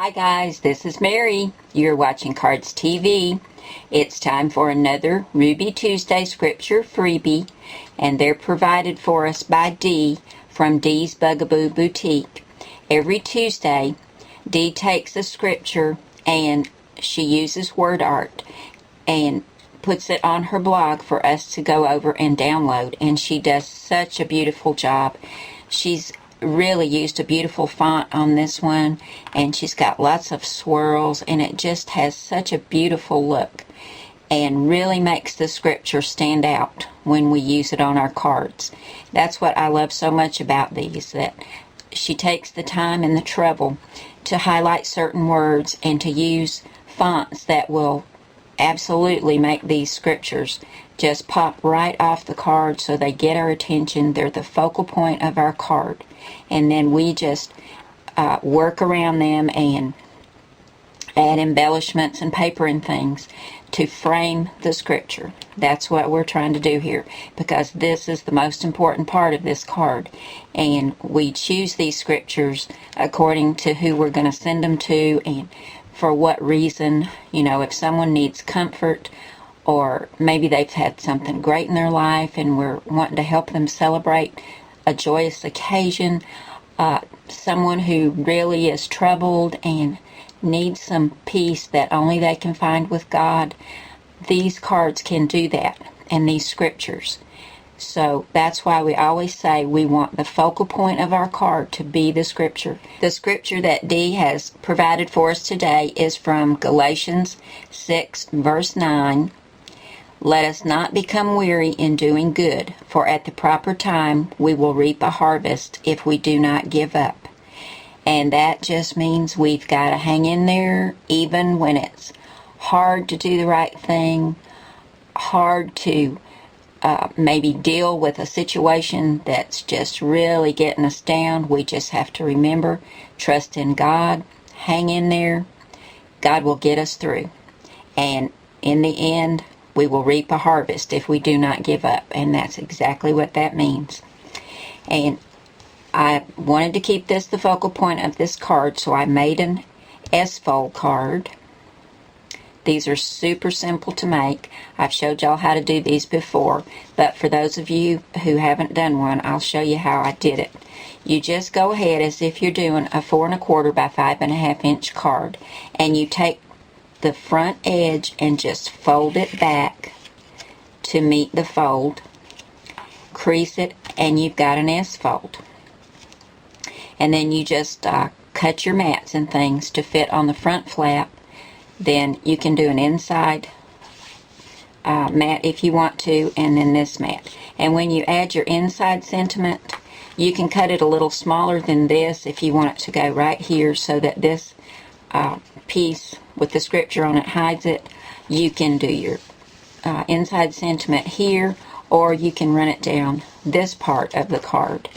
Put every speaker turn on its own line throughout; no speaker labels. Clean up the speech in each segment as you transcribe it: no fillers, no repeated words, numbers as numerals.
Hi guys, this is Mary. You're watching Cardz TV. It's time for another Ruby Tuesday scripture freebie, and they're provided for us by Dee from Dee's Bugaboo Boutique. Every Tuesday, Dee takes a scripture and she uses word art and puts it on her blog for us to go over and download, and she does such a beautiful job. She's really used a beautiful font on this one, and she's got lots of swirls, and it just has such a beautiful look and really makes the scripture stand out when we use it on our cards. That's what I love so much about these, that she takes the time and the trouble to highlight certain words and to use fonts that will absolutely make these scriptures just pop right off the card so they get our attention. They're the focal point of our card. And then we just work around them and add embellishments and paper and things to frame the scripture. That's what we're trying to do here, because this is the most important part of this card. And we choose these scriptures according to who we're going to send them to and for what reason. You know, if someone needs comfort, or maybe they've had something great in their life and we're wanting to help them celebrate a joyous occasion, someone who really is troubled and needs some peace that only they can find with God, these cards can do that, and these scriptures. So that's why we always say we want the focal point of our card to be the scripture. The scripture that Dee has provided for us today is from Galatians 6, verse 9. Let us not become weary in doing good, for at the proper time we will reap a harvest if we do not give up. And that just means we've got to hang in there even when it's hard to do the right thing, hard to maybe deal with a situation that's just really getting us down. We just have to remember, trust in God, hang in there. God will get us through. And in the end, we will reap a harvest if we do not give up. And that's exactly what that means. And I wanted to keep this the focal point of this card, so I made an S-fold card. These are super simple to make. I've showed y'all how to do these before, but for those of you who haven't done one, I'll show you how I did it. You just go ahead as if you're doing a 4 1/4 by 5 1/2 inch card, and you take the front edge and just fold it back to meet the fold, crease it, and you've got an S-fold. And then you just cut your mats and things to fit on the front flap. Then you can do an inside mat if you want to, and then this mat. And when you add your inside sentiment, you can cut it a little smaller than this if you want it to go right here so that this piece with the scripture on it hides it. You can do your inside sentiment here, or you can run it down this part of the card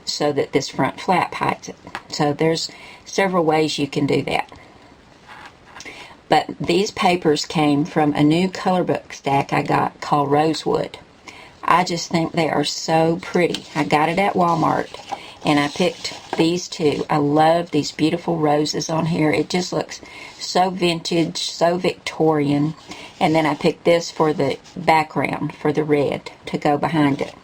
so that this front flap hides it. So there's several ways you can do that. But these papers came from a new color book stack I got called Rosewood. I just think they are so pretty. I got it at Walmart, and I picked these two. I love these beautiful roses on here. It just looks so vintage, so Victorian. And then I picked this for the background, for the red to go behind it.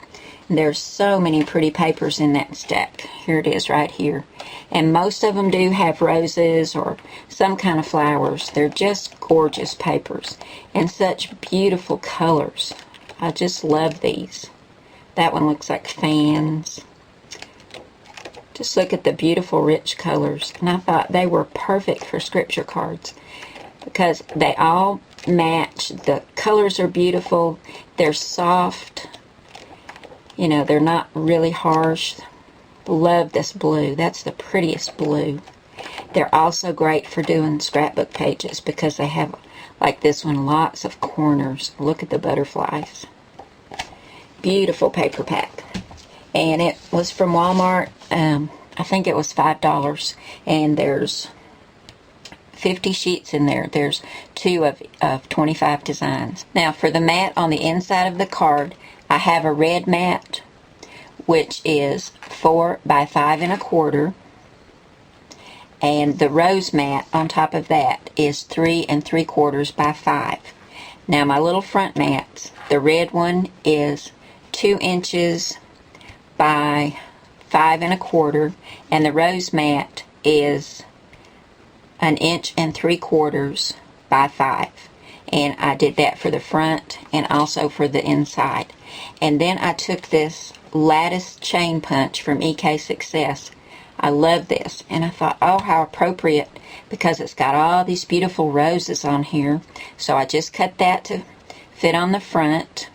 And there's so many pretty papers in that stack. Here it is right here. And most of them do have roses or some kind of flowers. They're just gorgeous papers and such beautiful colors. I just love these. That one looks like fans. Just look at the beautiful rich colors. And I thought they were perfect for scripture cards because they all match. The colors are beautiful. They're soft. You know, they're not really harsh. Love this blue. That's the prettiest blue. They're also great for doing scrapbook pages because they have, like this one, lots of corners. Look at the butterflies. Beautiful paper pack. And it was from Walmart. I think it was $5. And there's 50 sheets in there. There's 2 of 25 designs. Now for the mat on the inside of the card, I have a red mat, which is 4 by 5 1/4. And the rose mat on top of that is 3 3/4 by 5. Now my little front mats, the red one is 2 inches by 5 1/4, and the rose mat is 1 3/4 inches by 5. And I did that for the front and also for the inside. And then I took this lattice chain punch from EK Success. I love this, and I thought, oh, how appropriate, because it's got all these beautiful roses on here. So I just cut that to fit on the front,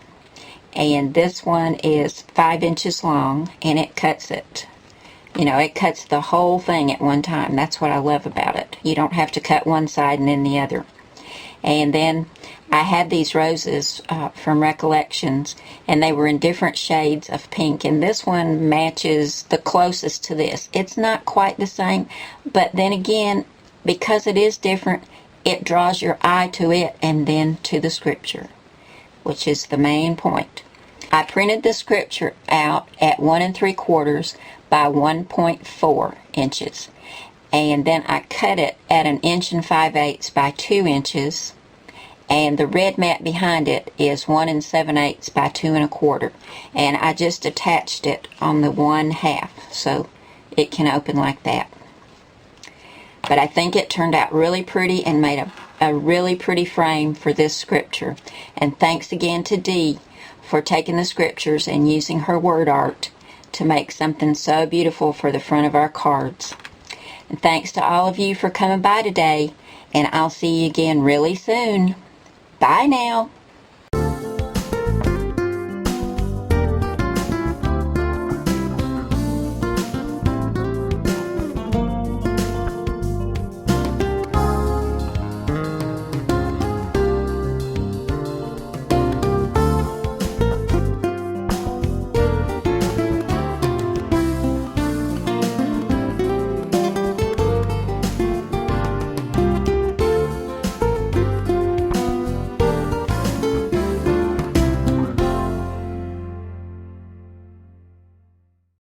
and this one is 5 inches long, and it cuts it. You know, it cuts the whole thing at one time. That's what I love about it. You don't have to cut one side and then the other. And then I had these roses from Recollections, and they were in different shades of pink, and this one matches the closest to this. It's not quite the same, but then again, because it is different, it draws your eye to it and then to the scripture, which is the main point. I printed the scripture out at 1 3/4 by 1.4 inches. And then I cut it at 1 5/8 by 2 inches, and the red mat behind it is 1 7/8 by 2 1/4, and I just attached it on the 1/2 so it can open like that. But I think it turned out really pretty and made a really pretty frame for this scripture. And thanks again to Dee for taking the scriptures and using her word art to make something so beautiful for the front of our cards. And thanks to all of you for coming by today, and I'll see you again really soon. Bye now.